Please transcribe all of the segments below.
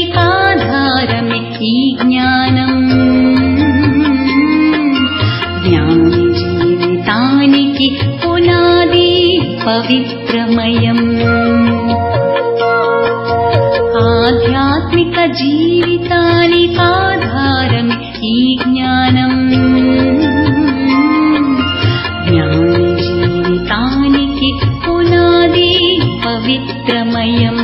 జీవితానికాధారమే ఈ జ్ఞానం. జ్ఞాని జీవితానికి పునాది పవిత్రమయం. ఆధ్యాత్మిక జీవితానికాధారమే ఈ జ్ఞానం. జ్ఞాని జీవితానికి పునాది పవిత్రమయం.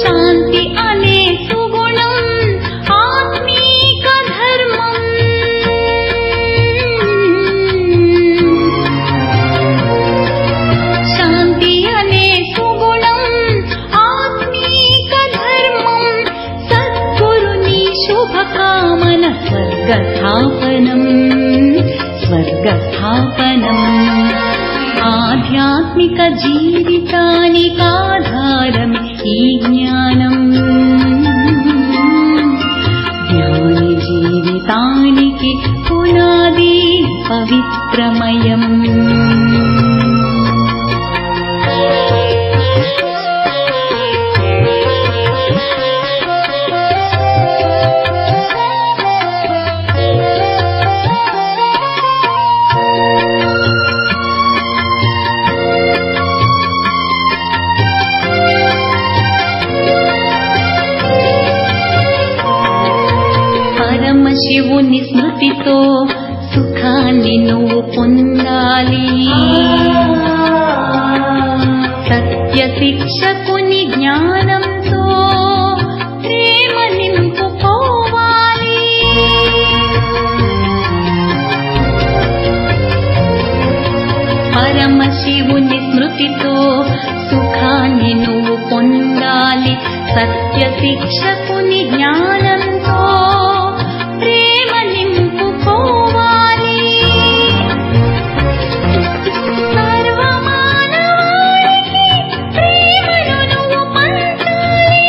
శాంతి అనే సుగుణం ఆత్మీక ధర్మం. శాంతి అనే సుగుణం ఆత్మీక ధర్మం. సద్గురుని శుభకామన స్వర్గస్థాపనం. స్వర్గస్థాపనం. ఆధ్యాత్మిక జీవితానికాధారమే ఈ జ్ఞానం. జ్ఞాని జీవితానికి పునాది పవిత్రమయం. శివుని స్మృతితో సుఖాన్ని నువ్వు పొందాలి. సత్య శిక్షకుని జ్ఞానంతో ప్రేమ నింపుకోవాలి. పరమశివుని స్మృతితో సుఖాన్ని నువ్వు పొందాలి. సత్య శిక్షకుని జ్ఞానంతో ప్రేమ నింపుకోవాలి. సర్వమానవాళికి ప్రేమను నువ్వు పంచాలి.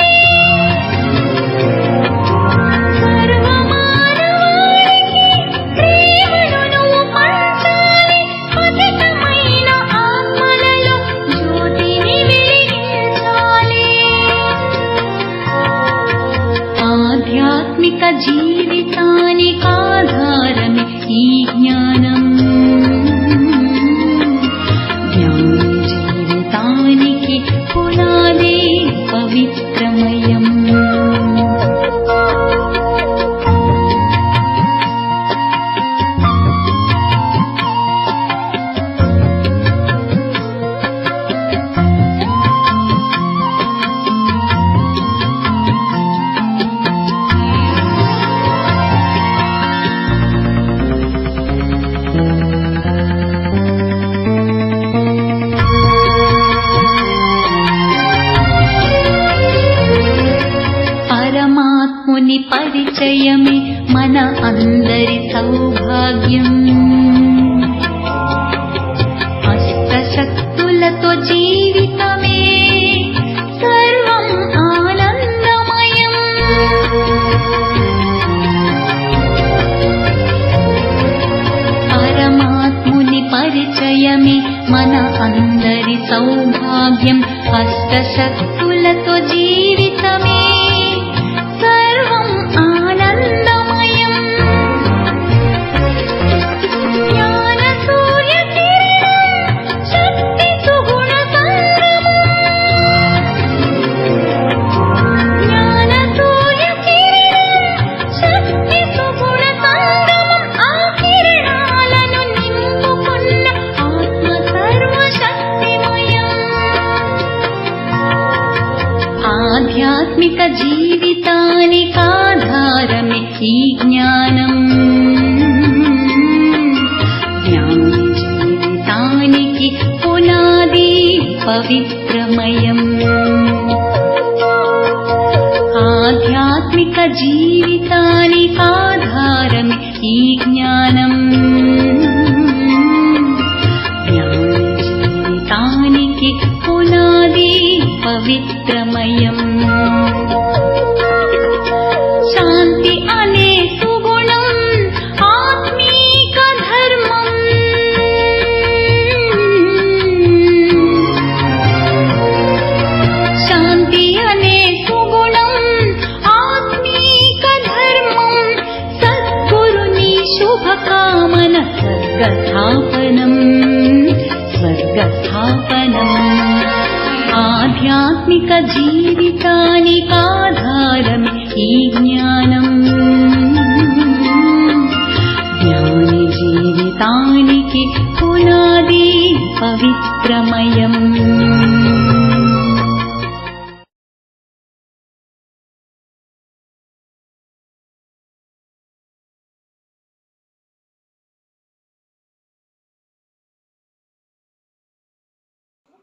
సర్వమానవాళికి ప్రేమను నువ్వు పంచాలి. పతితమైన ఆత్మలలో జ్యోతిని వెలిగించాలి. ఆధ్యాత్మిక జీవితానికాధారమే ఈ జ్ఞానం. జ్ఞాని జీవితానికి పునాది పవిత్రమయం. పరమాత్ముని పరిచయమే మన అందరి సౌభాగ్యం. అష్టశక్తులతో జీవితమే సర్వం ఆనందమయం. పరమాత్ముని పరిచయమే మన అందరి సౌభాగ్యం. అష్టశక్తులతో జీవితమే సర్వం ఆనందమయం. జ్ఞాన సూర్య కిరణం శక్తి సుగుణ సంగమం. జ్ఞాన సూర్య కిరణం ఆధ్యాత్మిక జీవితానికాధారమే ఈ జ్ఞానం. జ్ఞానజీవితానికి పునాది పవిత్రమయం. ఆధ్యాత్మిక జీవితానికాధారమే ఈ జ్ఞానం. జ్ఞానజీవితానికి పునాది పవిత్రమయం. శాంతి అనే సుగుణం ఆత్మీక ధర్మం. శాంతి అనే సుగుణం ఆత్మీక ధర్మం. సద్గురుని శుభకామన స్వర్గస్థాపనం. స్వర్గస్థాపనం. ఆధ్యాత్మిక జీవితానికాధారమే ఈ జ్ఞానం. జ్ఞాన జీవితానికి పునాది పవిత్రమయం.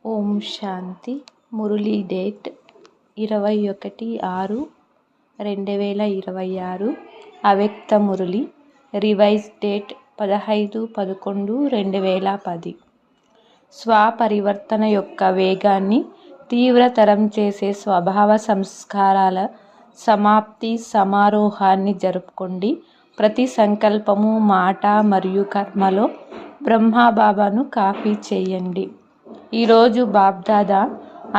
ఓం శాంతి. మురళీ డేట్ 21/6/2026. అవ్యక్త మురళి. Revise date 15/11/2010. స్వపరివర్తన యొక్క వేగాన్ని తీవ్రతరం చేసే స్వభావ సంస్కారాల సమాప్తి సమారోహాన్ని జరుపుకోండి. ప్రతి సంకల్పము, మాట మరియు కర్మలో బ్రహ్మబాబాను కాపీ చేయండి. ఈరోజు బాబ్దాదా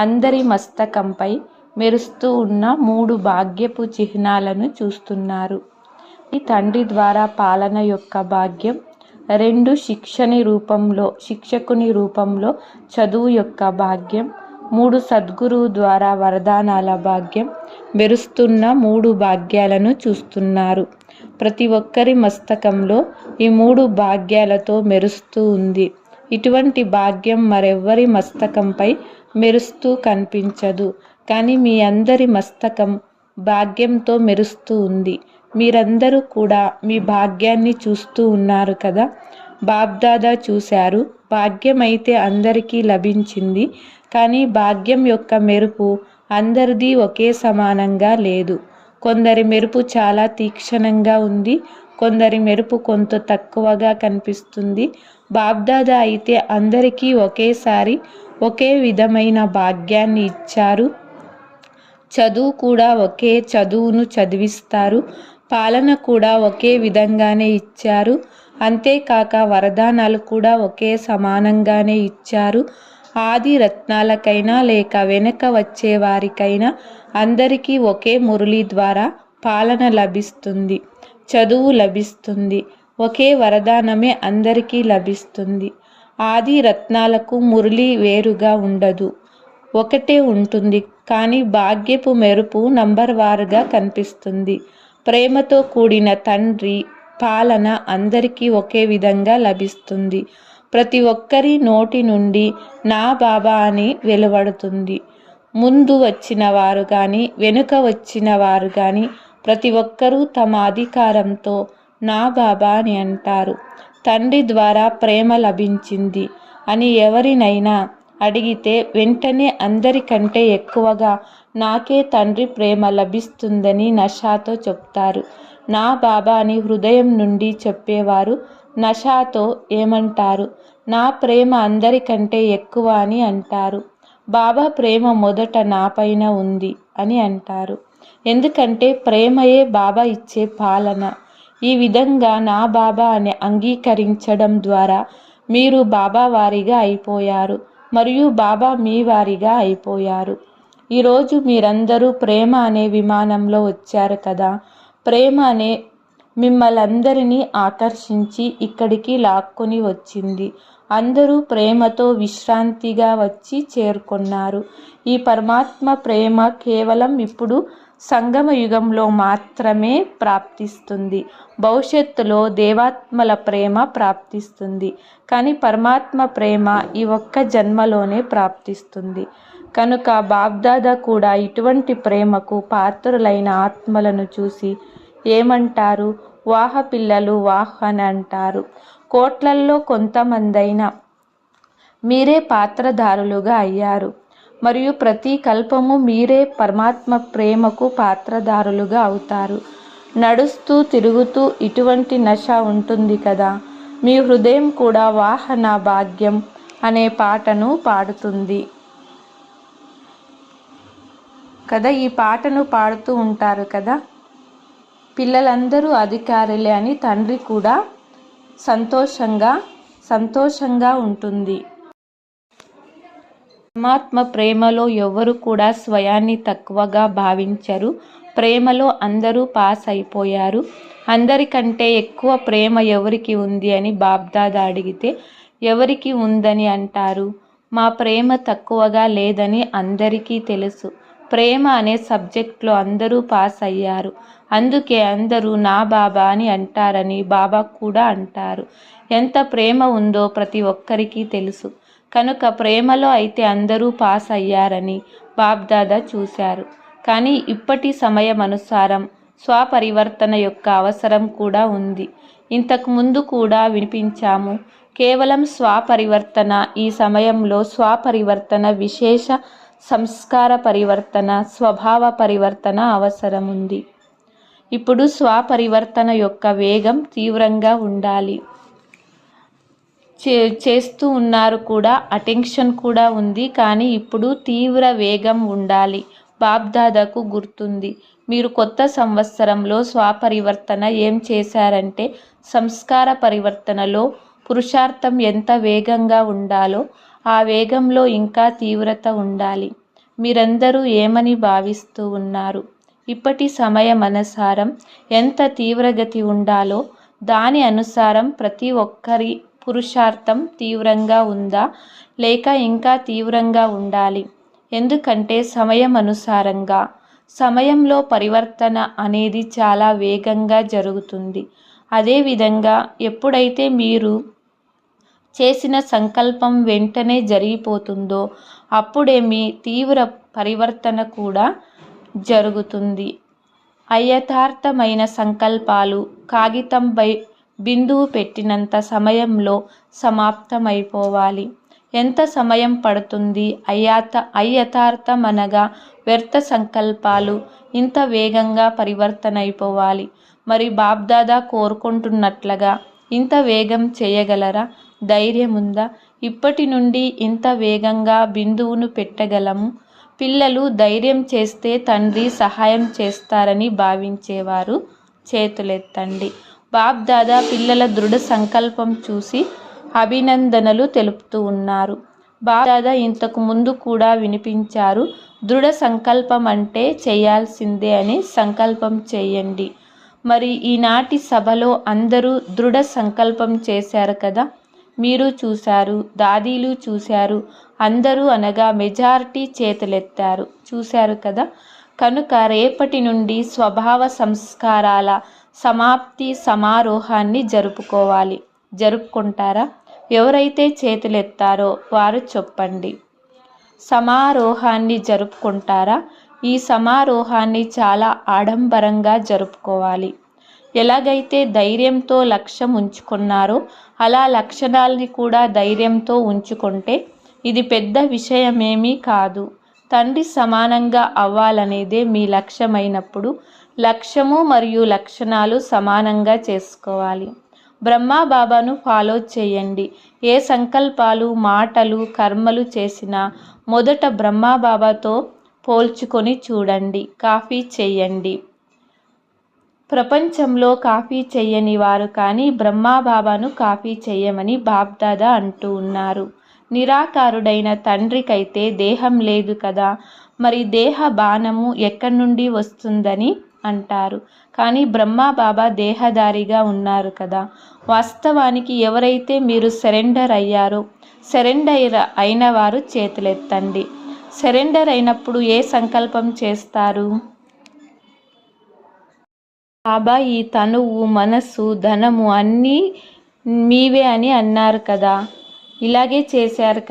అందరి మస్తకంపై మెరుస్తూ ఉన్న 3 భాగ్యపు చిహ్నాలను చూస్తున్నారు. ఈ తండ్రి ద్వారా పాలన యొక్క భాగ్యం, 2 శిక్షకుని రూపంలో చదువు యొక్క భాగ్యం, 3 సద్గురువు ద్వారా వరదానాల భాగ్యం. మెరుస్తున్న 3 భాగ్యాలను చూస్తున్నారు. ప్రతి ఒక్కరి మస్తకంలో ఈ 3 భాగ్యాలతో మెరుస్తూ ఉంది. ఇటువంటి భాగ్యం మరెవ్వరి మస్తకంపై మెరుస్తూ కనిపించదు. కానీ మీ అందరి మస్తకం భాగ్యంతో మెరుస్తూ ఉంది. మీరందరూ కూడా మీ భాగ్యాన్ని చూస్తూ ఉన్నారు కదా. బాబ్దాదా చూశారు. భాగ్యం అయితే అందరికీ లభించింది. కానీ భాగ్యం యొక్క మెరుపు అందరిది ఒకే సమానంగా లేదు. కొందరి మెరుపు చాలా తీక్షణంగా ఉంది. కొందరి మెరుపు కొంత తక్కువగా కనిపిస్తుంది. బాబ్దాదా అయితే అందరికీ ఒకేసారి ఒకే విధమైన భాగ్యాన్ని ఇచ్చారు. చదువు కూడా ఒకే చదువును చదివిస్తారు. పాలన కూడా ఒకే విధంగానే ఇచ్చారు. అంతేకాక వరదానాలు కూడా ఒకే సమానంగానే ఇచ్చారు. ఆది రత్నాలకైనా లేక వెనక వచ్చే వారికైనా అందరికీ ఒకే మురళి ద్వారా పాలన లభిస్తుంది, చదువు లభిస్తుంది. ఒకే వరదానమే అందరికీ లభిస్తుంది. ఆది రత్నాలకు మురళి వేరుగా ఉండదు, ఒకటే ఉంటుంది. కానీ భాగ్యపు మెరుపు నంబర్ వారుగా కనిపిస్తుంది. ప్రేమతో కూడిన తండ్రి పాలన అందరికీ ఒకే విధంగా లభిస్తుంది. ప్రతి ఒక్కరి నోటి నుండి నా బాబా అని వెలువడుతుంది. ముందు వచ్చిన వారు కానీ వెనుక వచ్చిన వారు కానీ ప్రతి ఒక్కరూ తమ అధికారంతో నా బాబా అని అంటారు. తండ్రి ద్వారా ప్రేమ లభించింది అని ఎవరినైనా అడిగితే వెంటనే అందరికంటే ఎక్కువగా నాకే తండ్రి ప్రేమ లభిస్తుందని నషాతో చెప్తారు. నా బాబా అని హృదయం నుండి చెప్పేవారు నషాతో ఏమంటారు? నా ప్రేమ అందరికంటే ఎక్కువ అని అంటారు. బాబా ప్రేమ మొదట నాపైన ఉంది అని అంటారు. ఎందుకంటే ప్రేమయే బాబా ఇచ్చే పాలన. ఈ విధంగా నా బాబా అని అంగీకరించడం ద్వారా మీరు బాబా వారిగా అయిపోయారు మరియు బాబా మీ వారిగా అయిపోయారు. ఈరోజు మీరందరూ ప్రేమ అనే విమానంలో వచ్చారు కదా. ప్రేమ అనే మిమ్మల్ందరినీ ఆకర్షించి ఇక్కడికి లాక్కొని వచ్చింది. అందరూ ప్రేమతో విశ్రాంతిగా వచ్చి చేరుకున్నారు. ఈ పరమాత్మ ప్రేమ కేవలం ఇప్పుడు సంగమ యుగంలో మాత్రమే ప్రాప్తిస్తుంది. భవిష్యత్తులో దేవాత్మల ప్రేమ ప్రాప్తిస్తుంది. కానీ పరమాత్మ ప్రేమ ఈ ఒక్క జన్మలోనే ప్రాప్తిస్తుంది. కనుక బాబ్దాదా కూడా ఇటువంటి ప్రేమకు పాత్రులైన ఆత్మలను చూసి ఏమంటారు? వాహ పిల్లలు వాహ్ అని అంటారు. కోట్లల్లో కొంతమందైనా మీరే పాత్రధారులుగా అయ్యారు మరియు ప్రతి కల్పము మీరే పరమాత్మ ప్రేమకు పాత్రధారులుగా అవుతారు. నడుస్తూ తిరుగుతూ ఇటువంటి నశ ఉంటుంది కదా. మీ హృదయం కూడా వాహ నా భాగ్యం అనే పాటను పాడుతుంది కదా. ఈ పాటను పాడుతూ ఉంటారు కదా. పిల్లలందరూ అధికారులే అని తండ్రి కూడా సంతోషంగా ఉంటుంది. పరమాత్మ ప్రేమలో ఎవరు కూడా స్వయాన్ని తక్కువగా భావించరు. ప్రేమలో అందరూ పాస్ అయిపోయారు. అందరికంటే ఎక్కువ ప్రేమ ఎవరికి ఉంది అని బాబ్దాదా అడిగితే ఎవరికి ఉందని అంటారు? మా ప్రేమ తక్కువగా లేదని అందరికీ తెలుసు. ప్రేమ అనే సబ్జెక్ట్లో అందరూ పాస్ అయ్యారు. అందుకే అందరూ నా బాబా అని అంటారని బాబా కూడా అంటారు. ఎంత ప్రేమ ఉందో ప్రతి ఒక్కరికి తెలుసు. కనుక ప్రేమలో అయితే అందరూ పాస్ అయ్యారని బాబ్దాదా చూశారు. కానీ ఇప్పటి సమయం అనుసారం స్వపరివర్తన యొక్క అవసరం కూడా ఉంది. ఇంతకు ముందు కూడా వినిపించాము. కేవలం స్వపరివర్తన, ఈ సమయంలో స్వపరివర్తన, విశేష సంస్కార పరివర్తన, స్వభావ పరివర్తన అవసరం ఉంది. ఇప్పుడు స్వపరివర్తన యొక్క వేగం తీవ్రంగా ఉండాలి. చేస్తూ ఉన్నారు కూడా, అటెన్షన్ కూడా ఉంది. కానీ ఇప్పుడు తీవ్ర వేగం ఉండాలి. బాబ్దాదాకు గుర్తుంది. మీరు కొత్త సంవత్సరంలో స్వపరివర్తన ఏం చేశారంటే సంస్కార పరివర్తనలో పురుషార్థం ఎంత వేగంగా ఉండాలో ఆ వేగంలో ఇంకా తీవ్రత ఉండాలి. మీరందరూ ఏమని భావిస్తూ ఉన్నారు? ఇప్పటి సమయం అనుసారం ఎంత తీవ్రగతి ఉండాలో దాని అనుసారం ప్రతి ఒక్కరి పురుషార్థం తీవ్రంగా ఉందా లేక ఇంకా తీవ్రంగా ఉండాలి? ఎందుకంటే సమయం అనుసారంగా సమయంలో పరివర్తన అనేది చాలా వేగంగా జరుగుతుంది. అదేవిధంగా ఎప్పుడైతే మీరు చేసిన సంకల్పం వెంటనే జరిగిపోతుందో అప్పుడే మీ తీవ్ర పరివర్తన కూడా జరుగుతుంది. అయథార్థమైన సంకల్పాలు కాగితంపై బిందువు పెట్టినంత సమయంలో సమాప్తమైపోవాలి. ఎంత సమయం పడుతుంది? అయథార్థం అనగా వ్యర్థ సంకల్పాలు ఇంత వేగంగా పరివర్తన అయిపోవాలి. మరి బాబ్దాదా కోరుకుంటున్నట్లుగా ఇంత వేగం చేయగలరా? ధైర్యం ఉందా? ఇప్పటి నుండి ఇంత వేగంగా బిందువును పెట్టగలము. పిల్లలు ధైర్యం చేస్తే తండ్రి సహాయం చేస్తారని భావించేవారు చేతులెత్తండి. బాబ్దాదా పిల్లల దృఢ సంకల్పం చూసి అభినందనలు తెలుపుతూ ఉన్నారు. బాబ్దాదా ఇంతకు ముందు కూడా వినిపించారు. దృఢ సంకల్పం అంటే చేయాల్సిందే అని సంకల్పం చేయండి. మరి ఈనాటి సభలో అందరూ దృఢ సంకల్పం చేశారు కదా. మీరు చూశారు, దాదీలు చూశారు, అందరూ అనగా మెజారిటీ చేతులెత్తారు, చూశారు కదా. కనుక రేపటి నుండి స్వభావ సంస్కారాల సమాప్తి సమారోహాన్ని జరుపుకుంటారా? ఎవరైతే చేతులెత్తారో వారు చెప్పండి. సమారోహాన్ని జరుపుకుంటారా? ఈ సమారోహాన్ని చాలా ఆడంబరంగా జరుపుకోవాలి. ఎలాగైతే ధైర్యంతో లక్ష్యం ఉంచుకున్నారో అలా లక్షణాలని కూడా ధైర్యంతో ఉంచుకుంటే ఇది పెద్ద విషయమేమీ కాదు. తండ్రి సమానంగా అవ్వాలనేదే మీ లక్ష్యమైనప్పుడు లక్ష్యము మరియు లక్షణాలు సమానంగా చేసుకోవాలి. బ్రహ్మా బాబాను ఫాలో చేయండి. ఏ సంకల్పాలు, మాటలు, కర్మలు చేసినా మొదట బ్రహ్మా బాబాతో పోల్చుకొని చూడండి. కాఫీ చేయండి. ప్రపంచంలో కాఫీ చెయ్యని వారు కానీ బ్రహ్మా బాబాను కాఫీ చెయ్యమని బాబ్దాదా అంటూ ఉన్నారు. నిరాకారుడైన తండ్రికైతే దేహం లేదు కదా, మరి దేహ బాణము ఎక్కడి నుండి వస్తుందని అంటారు. కానీ బ్రహ్మా బాబా దేహదారిగా ఉన్నారు కదా. వాస్తవానికి ఎవరైతే మీరు సరెండర్ అయ్యారో, సరెండర్ అయిన వారు చేతులెత్తండి. సరెండర్ అయినప్పుడు ఏ సంకల్పం చేస్తారు? బాబా ఈ తనువు, మనస్సు, ధనము అన్నీ మీవే అని అన్నారు కదా. ఇలాగే చేశారు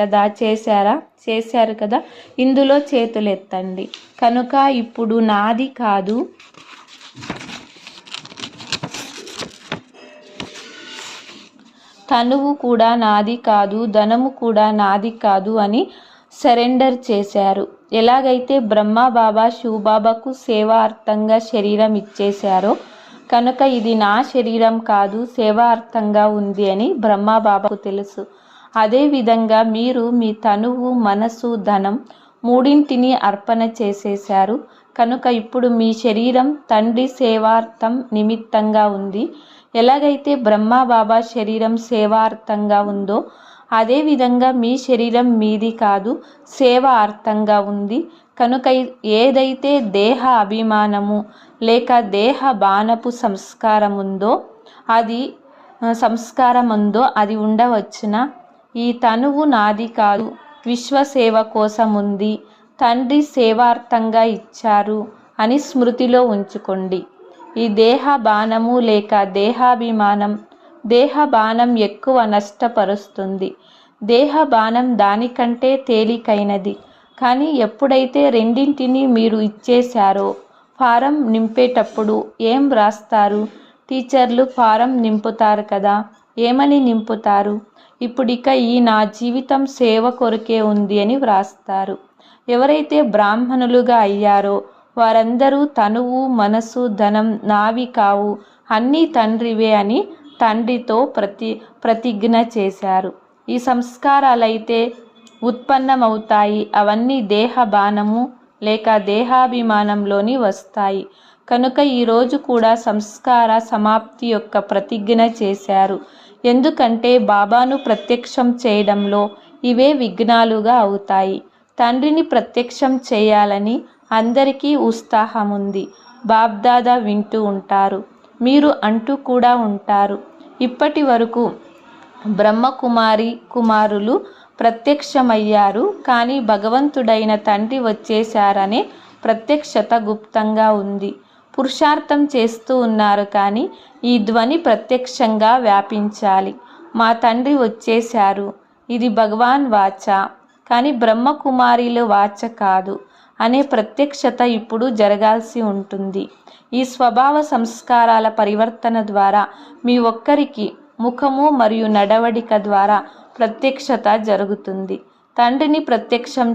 కదా ఇందులో చేతులెత్తండి. కనుక ఇప్పుడు నాది కాదు, తనువు కూడా నాది కాదు, ధనము కూడా నాది కాదు అని సరెండర్ చేశారు. ఎలాగైతే బ్రహ్మబాబా శివబాబాకు సేవార్థంగా శరీరం ఇచ్చేశారో, కనుక ఇది నా శరీరం కాదు, సేవార్థంగా ఉంది అని బ్రహ్మబాబాకు తెలుసు. అదేవిధంగా మీరు మీ తనువు, మనసు, ధనం మూడింటిని అర్పణ చేసేశారు. కనుక ఇప్పుడు మీ శరీరం తండ్రి సేవార్థం నిమిత్తంగా ఉంది. ఎలాగైతే బ్రహ్మబాబా శరీరం సేవార్థంగా ఉందో, అదేవిధంగా మీ శరీరం మీది కాదు, సేవ అర్థంగా ఉంది. కనుక ఏదైతే దేహ అభిమానము లేక దేహ బాణపు సంస్కారం ఉందో అది ఉండవచ్చునా? ఈ తనువు నాది కాదు, విశ్వసేవ కోసం ఉంది, తండ్రి సేవార్థంగా ఇచ్చారు అని స్మృతిలో ఉంచుకోండి. ఈ దేహ బాణము లేక దేహ బాణం ఎక్కువ నష్టపరుస్తుంది. దేహ బాణం దానికంటే తేలికైనది. కానీ ఎప్పుడైతే రెండింటిని మీరు ఇచ్చేశారో, ఫారం నింపేటప్పుడు ఏం రాస్తారు? టీచర్లు ఫారం నింపుతారు కదా, ఏమని నింపుతారు? ఇప్పుడిక ఈ నా జీవితం సేవ కొరకే ఉంది అని వ్రాస్తారు. ఎవరైతే బ్రాహ్మణులుగా అయ్యారో వారందరూ తనువు, మనసు, ధనం నావి కావు, అన్నీ తండ్రివే అని తండ్రితో ప్రతిజ్ఞ చేశారు. ఈ సంస్కారాలైతే ఉత్పన్నమవుతాయి. అవన్నీ దేహ బాణము లేక దేహాభిమానంలోని వస్తాయి. కనుక ఈరోజు కూడా సంస్కార సమాప్తి యొక్క ప్రతిజ్ఞ చేశారు. ఎందుకంటే బాబాను ప్రత్యక్షం చేయడంలో ఇవే విఘ్నాలుగా అవుతాయి. తండ్రిని ప్రత్యక్షం చేయాలని అందరికీ ఉత్సాహం ఉంది. బాబ్దాదా వింటూ ఉంటారు, మీరు అంటూ కూడా ఉంటారు. ఇప్పటి వరకు కుమారులు ప్రత్యక్షమయ్యారు, కానీ భగవంతుడైన తండ్రి వచ్చేశారనే ప్రత్యక్షత గుప్తంగా ఉంది. పురుషార్థం చేస్తూ ఉన్నారు, కానీ ఈ ధ్వని ప్రత్యక్షంగా వ్యాపించాలి. మా తండ్రి వచ్చేశారు, ఇది భగవాన్ వాచ, కానీ బ్రహ్మకుమారిల వాచ కాదు అనే ప్రత్యక్షత ఇప్పుడు జరగాల్సి ఉంటుంది. ఈ స్వభావ సంస్కారాల పరివర్తన ద్వారా మీ ఒక్కరికి ముఖము మరియు నడవడిక ద్వారా ప్రత్యక్షత జరుగుతుంది. తండ్రిని ప్రత్యక్షం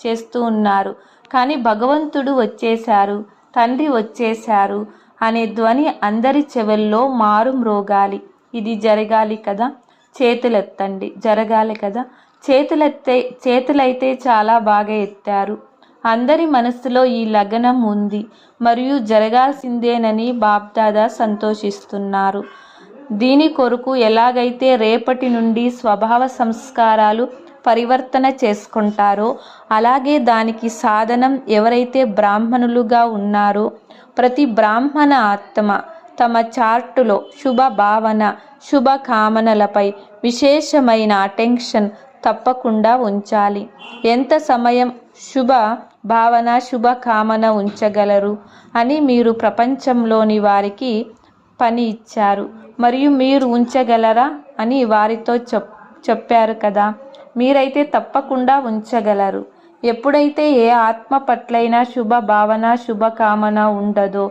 చేస్తూ ఉన్నారు, కానీ భగవంతుడు వచ్చేశారు, తండ్రి వచ్చేశారు అనే ధ్వని అందరి చెవుల్లో మారు మ్రోగాలి. ఇది జరగాలి కదా, చేతులెత్తండి. జరగాలి కదా, చేతులైతే చాలా బాగా ఎత్తారు. అందరి మనసులో ఈ లగ్నం ఉంది మరియు జరగాల్సిందేనని బాబ్దాదా సంతోషిస్తున్నారు. దీని కొరకు ఎలాగైతే రేపటి నుండి స్వభావ సంస్కారాలు పరివర్తన చేసుకుంటారో, అలాగే దానికి సాధనం ఎవరైతే బ్రాహ్మణులుగా ఉన్నారో ప్రతి బ్రాహ్మణ ఆత్మ తమ చార్టులో శుభ భావన, శుభ కామనలపై విశేషమైన అటెన్షన్ తప్పకుండా ఉంచాలి. ఎంత సమయం శుభ భావన, శుభ కామన ఉంచగలరు అని మీరు ప్రపంచంలోని వారికి పని ఇచ్చారు మరియు మీరు ఉంచగలరా అని వారితో చెప్పారు కదా. మీరైతే తప్పకుండా ఉంచగలరు. ఎప్పుడైతే ఏ ఆత్మ పట్లైనా శుభ భావన, శుభ కామన ఉండదో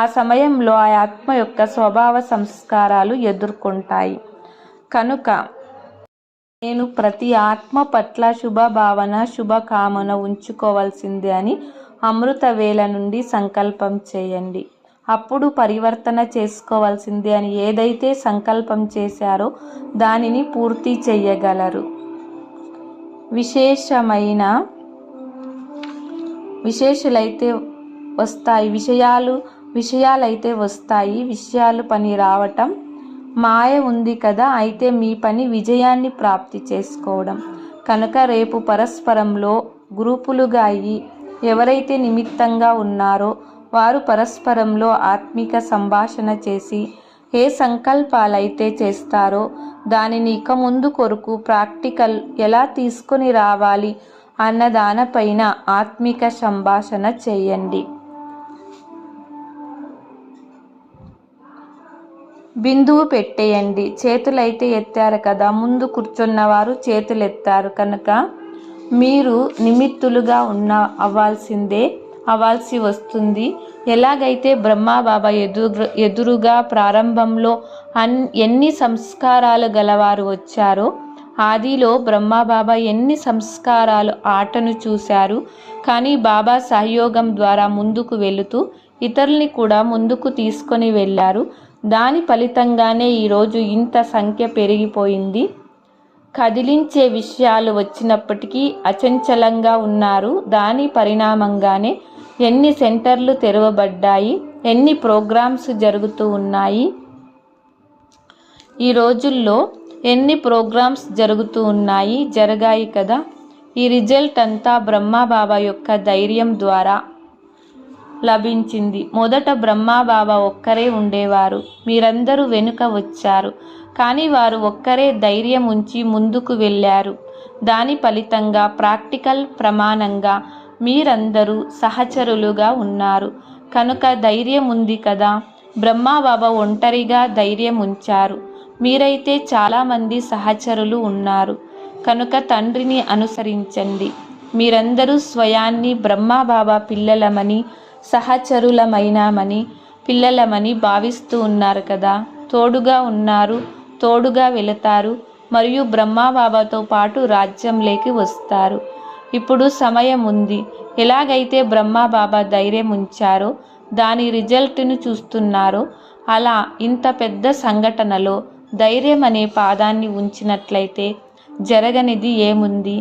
ఆ సమయంలో ఆ ఆత్మ యొక్క స్వభావ సంస్కారాలు ఎదుర్కొంటాయి. కనుక నేను ప్రతి ఆత్మ పట్ల శుభ భావన, శుభ కామన ఉంచుకోవాల్సిందే అని అమృత వేళ నుండి సంకల్పం చేయండి. అప్పుడు పరివర్తన చేసుకోవాల్సిందే అని ఏదైతే సంకల్పం చేశారో దానిని పూర్తి చేయగలరు. విశేషాలైతే వస్తాయి, విషయాలైతే వస్తాయి, విషయాలు పని రావటం మాయ ఉంది కదా. అయితే మీ పని విజయాన్ని ప్రాప్తి చేసుకోవడం. కనుక రేపు పరస్పరంలో గ్రూపులుగా అయ్యి ఎవరైతే నిమిత్తంగా ఉన్నారో వారు పరస్పరంలో ఆత్మిక సంభాషణ చేసి ఏ సంకల్పాలైతే చేస్తారో దానిని ఇక ముందు కొరకు ప్రాక్టికల్ ఎలా తీసుకొని రావాలి అన్న దానిపైన ఆత్మిక సంభాషణ చేయండి. బిందువు పెట్టేయండి. చేతులైతే ఎత్తారు కదా, ముందు కూర్చున్నవారు చేతులెత్తారు కనుక మీరు నిమిత్తులుగా అవ్వాల్సి వస్తుంది. ఎలాగైతే బ్రహ్మబాబా ఎదురుగా ప్రారంభంలో ఎన్ని సంస్కారాలు గలవారు వచ్చారో, ఆదిలో బ్రహ్మబాబా ఎన్ని సంస్కారాలు ఆటను చూశారు. కానీ బాబా సహయోగం ద్వారా ముందుకు వెళుతూ ఇతరుల్ని కూడా ముందుకు తీసుకొని వెళ్ళారు. దాని ఫలితంగానే ఈరోజు ఇంత సంఖ్య పెరిగిపోయింది. కదిలించే విషయాలు వచ్చినప్పటికీ అచంచలంగా ఉన్నారు. దాని పరిణామంగానే ఎన్ని సెంటర్లు తెరవబడ్డాయి, ఎన్ని ప్రోగ్రామ్స్ జరుగుతూ ఉన్నాయి. ఈ రోజుల్లో ఎన్ని ప్రోగ్రామ్స్ జరిగాయి కదా. ఈ రిజల్ట్ అంతా బ్రహ్మబాబా యొక్క ధైర్యం ద్వారా లభించింది. మొదట బ్రహ్మబాబా ఒక్కరే ఉండేవారు, మీరందరూ వెనుక వచ్చారు. కానీ వారు ఒక్కరే ధైర్యం ఉంచి ముందుకు వెళ్ళారు. దాని ఫలితంగా ప్రాక్టికల్ ప్రమాణంగా మీరందరూ సహచరులుగా ఉన్నారు కనుక ధైర్యం ఉంది కదా. బ్రహ్మబాబా ఒంటరిగా ధైర్యం ఉంచారు, మీరైతే చాలామంది సహచరులు ఉన్నారు కనుక తండ్రిని అనుసరించండి. మీరందరూ స్వయాన్ని బ్రహ్మబాబా పిల్లలమని, సహచరులమైనామని, పిల్లలమని భావిస్తూ ఉన్నారు కదా. తోడుగా ఉన్నారు, తోడుగా వెళతారు మరియు బ్రహ్మబాబాతో పాటు రాజ్యంలోకి వస్తారు. ఇప్పుడు సమయం ఉంది. ఎలాగైతే బ్రహ్మబాబా ధైర్యం ఉంచారో దాని రిజల్ట్ను చూస్తున్నారో, అలా ఇంత పెద్ద సంఘటనలో ధైర్యం అనే పాదాన్ని ఉంచినట్లయితే జరగనిది ఏముంది?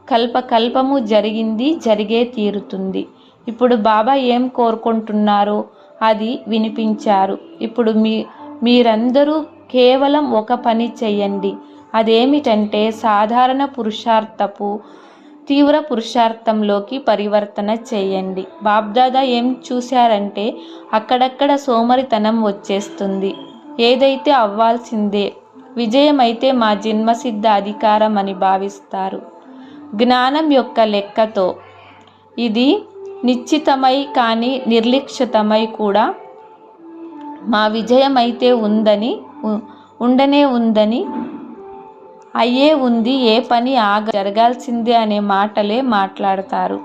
కల్పకల్పము జరిగింది, జరిగే తీరుతుంది. ఇప్పుడు బాబా ఏం కోరుకుంటున్నారో అది వినిపించారు. ఇప్పుడు మీరందరూ కేవలం ఒక పని చెయ్యండి. అదేమిటంటే సాధారణ పురుషార్థపు తీవ్ర పురుషార్థంలోకి పరివర్తన చేయండి. బాబ్దాదా ఏం చూశారంటే అక్కడక్కడ సోమరితనం వచ్చేస్తుంది. ఏదైతే అవ్వాల్సిందే, విజయమైతే మా జన్మసిద్ధ అధికారం అని భావిస్తారు. జ్ఞానం యొక్క లెక్కతో ఇది నిశ్చితమై కానీ నిర్లిప్తమై కూడా మా విజయమైతే ఉండనే ఉందని, అయ్యే ఉంది, ఏ పని జరగాల్సిందే అనే మాటలే మాట్లాడతారు.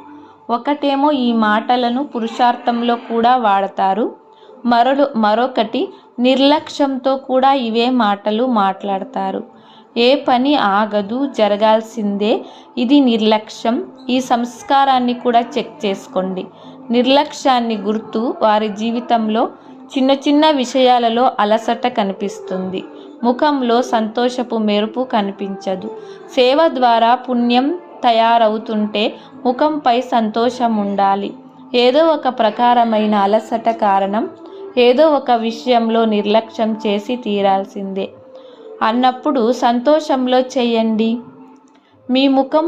ఒకటేమో ఈ మాటలను పురుషార్థంలో కూడా వాడతారు, మరొకటి నిర్లక్ష్యంతో కూడా ఇవే మాటలు మాట్లాడతారు. ఏ పని ఆగదు, జరగాల్సిందే, ఇది నిర్లక్ష్యం. ఈ సంస్కారాన్ని కూడా చెక్ చేసుకోండి. నిర్లక్ష్యాన్ని గుర్తు వారి జీవితంలో చిన్న చిన్న విషయాలలో అలసట కనిపిస్తుంది, ముఖంలో సంతోషపు మెరుపు కనిపించదు. సేవ ద్వారా పుణ్యం తయారవుతుంటే ముఖంపై సంతోషం ఉండాలి. ఏదో ఒక ప్రకారమైన అలసట కారణం, ఏదో ఒక విషయంలో నిర్లక్ష్యం చేసి తీరాల్సిందే అన్నప్పుడు సంతోషంలో చెయ్యండి. మీ ముఖం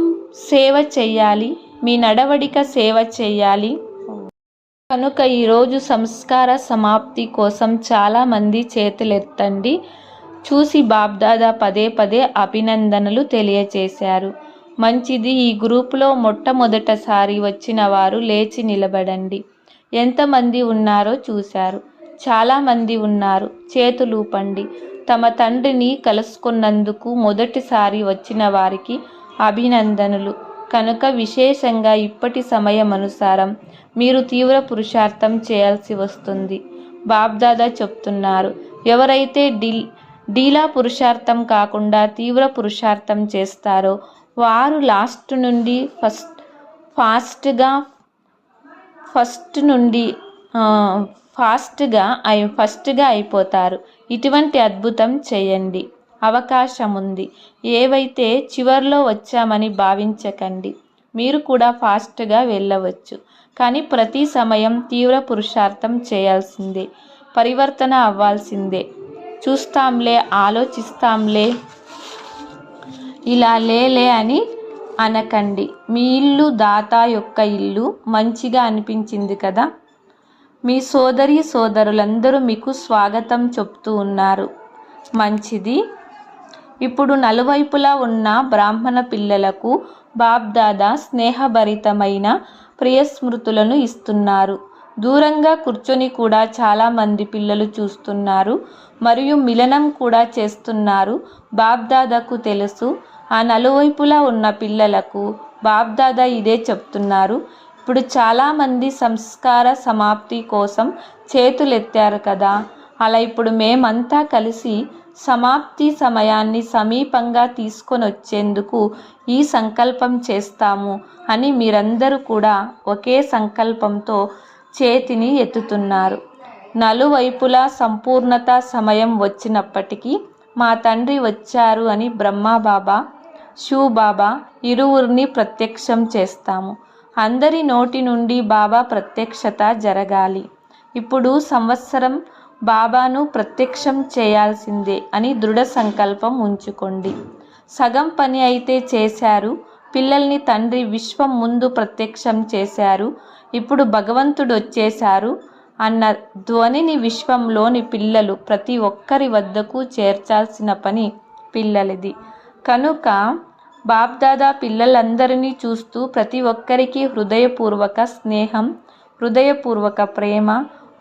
సేవ చెయ్యాలి, మీ నడవడిక సేవ చెయ్యాలి. కనుక ఈరోజు సంస్కార సమాప్తి కోసం చాలామంది చేతులెత్తండి. చూసి బాబ్దాదా పదే పదే అభినందనలు తెలియచేశారు. మంచిది. ఈ గ్రూపులో మొట్టమొదటిసారి వచ్చిన వారు లేచి నిలబడండి. ఎంతమంది ఉన్నారో చూశారు, చాలామంది ఉన్నారు. చేతులూపండి. తమ తండ్రిని కలుసుకున్నందుకు మొదటిసారి వచ్చిన వారికి అభినందనలు. కనుక విశేషంగా ఇప్పటి సమయం అనుసారం మీరు తీవ్ర పురుషార్థం చేయాల్సి వస్తుంది. బాబ్దాదా చెప్తున్నారు, ఎవరైతే డీలా పురుషార్థం కాకుండా తీవ్ర పురుషార్థం చేస్తారో వారు లాస్ట్ నుండి ఫస్ట్గా అయిపోతారు. ఇటువంటి అద్భుతం చేయండి, అవకాశం ఉంది. ఏవైతే చివర్లో వచ్చామని భావించకండి, మీరు కూడా ఫాస్ట్గా వెళ్ళవచ్చు. కానీ ప్రతి సమయం తీవ్ర పురుషార్థం చేయాల్సిందే, పరివర్తన అవ్వాల్సిందే. చూస్తాంలే, ఆలోచిస్తాంలే, ఇలా లేలే అని అనకండి. మీ ఇల్లు దాతా యొక్క ఇల్లు. మంచిగా అనిపించింది కదా. మీ సోదరులందరూ మీకు స్వాగతం చెప్తూ ఉన్నారు. మంచిది. ఇప్పుడు నలువైపులా ఉన్న బ్రాహ్మణ పిల్లలకు బాబ్దాదా స్నేహభరితమైన ప్రియ స్మృతులను ఇస్తున్నారు. దూరంగా కూర్చొని కూడా చాలామంది పిల్లలు చూస్తున్నారు మరియు మిలనం కూడా చేస్తున్నారు. బాబ్దాదాకు తెలుసు. ఆ నలువైపులా ఉన్న పిల్లలకు బాబ్దాదా ఇదే చెప్తున్నారు. ఇప్పుడు చాలామంది సంస్కార సమాప్తి కోసం చేతులెత్తారు కదా, అలా ఇప్పుడు మేమంతా కలిసి సమాప్తి సమయాన్ని సమీపంగా తీసుకొని వచ్చేందుకు ఈ సంకల్పం చేస్తాము అని మీరందరూ కూడా ఒకే సంకల్పంతో చేతిని ఎత్తుతున్నారు. నలువైపులా సంపూర్ణత సమయం వచ్చినప్పటికీ మా తండ్రి వచ్చారు అని బ్రహ్మబాబా, శివబాబా ఇరువురిని ప్రత్యక్షం చేస్తాము. అందరి నోటి నుండి బాబా ప్రత్యక్షత జరగాలి. ఇప్పుడు సంవత్సరం బాబాను ప్రత్యక్షం చేయాల్సిందే అని దృఢ సంకల్పం ఉంచుకోండి. సగం పని అయితే చేశారు. పిల్లల్ని తండ్రి విశ్వం ముందు ప్రత్యక్షం చేశారు. ఇప్పుడు భగవంతుడు వచ్చేశారు అన్న ధ్వనిని విశ్వంలోని పిల్లలు ప్రతి ఒక్కరి వద్దకు చేర్చాల్సిన పని పిల్లలది. కనుక బాబ్దాదా పిల్లలందరినీ చూస్తూ ప్రతి ఒక్కరికి హృదయపూర్వక స్నేహం, హృదయపూర్వక ప్రేమ,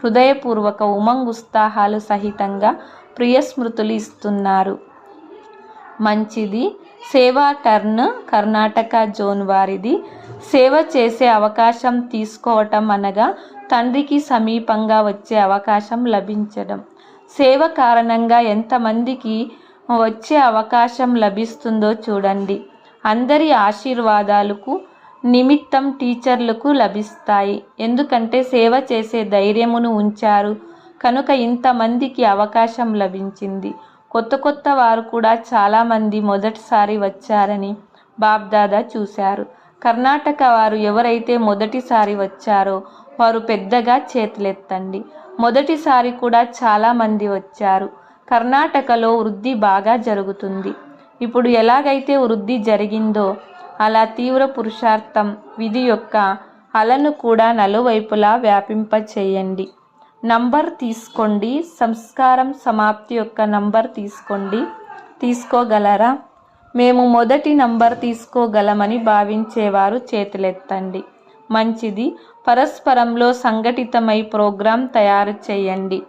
హృదయపూర్వక ఉమంగుత్సాహాలు సహితంగా ప్రియస్మృతులు ఇస్తున్నారు. మంచిది. సేవా టర్న్ కర్ణాటక జోన్ వారిది. సేవ చేసే అవకాశం తీసుకోవటం అనగా తండ్రికి సమీపంగా వచ్చే అవకాశం లభించడం. సేవ కారణంగా ఎంతమందికి వచ్చే అవకాశం లభిస్తుందో చూడండి. అందరి ఆశీర్వాదాలకు నిమిత్తం టీచర్లకు లభిస్తాయి. ఎందుకంటే సేవ చేసే ధైర్యమును ఉంచారు కనుక ఇంతమందికి అవకాశం లభించింది. కొత్త వారు కూడా చాలామంది మొదటిసారి వచ్చారని బాబ్దాదా చూశారు. కర్ణాటక వారు ఎవరైతే మొదటిసారి వచ్చారో వారు పెద్దగా చేతులెత్తండి. మొదటిసారి కూడా చాలామంది వచ్చారు. కర్ణాటకలో వృద్ధి బాగా జరుగుతుంది. ఇప్పుడు ఎలాగైతే వృద్ధి జరిగిందో అలా తీవ్ర పురుషార్థం విధి యొక్క అలను కూడా నలువైపులా వ్యాపింపచేయండి. నంబర్ తీసుకోండి. సంస్కారం సమాప్తి యొక్క నంబర్ తీసుకోండి. తీసుకోగలరా? మేము మొదటి నంబర్ తీసుకోగలమని భావించేవారు చేతులెత్తండి. మంచిది. పరస్పరంలో సంఘటితమై ప్రోగ్రాం తయారు చేయండి.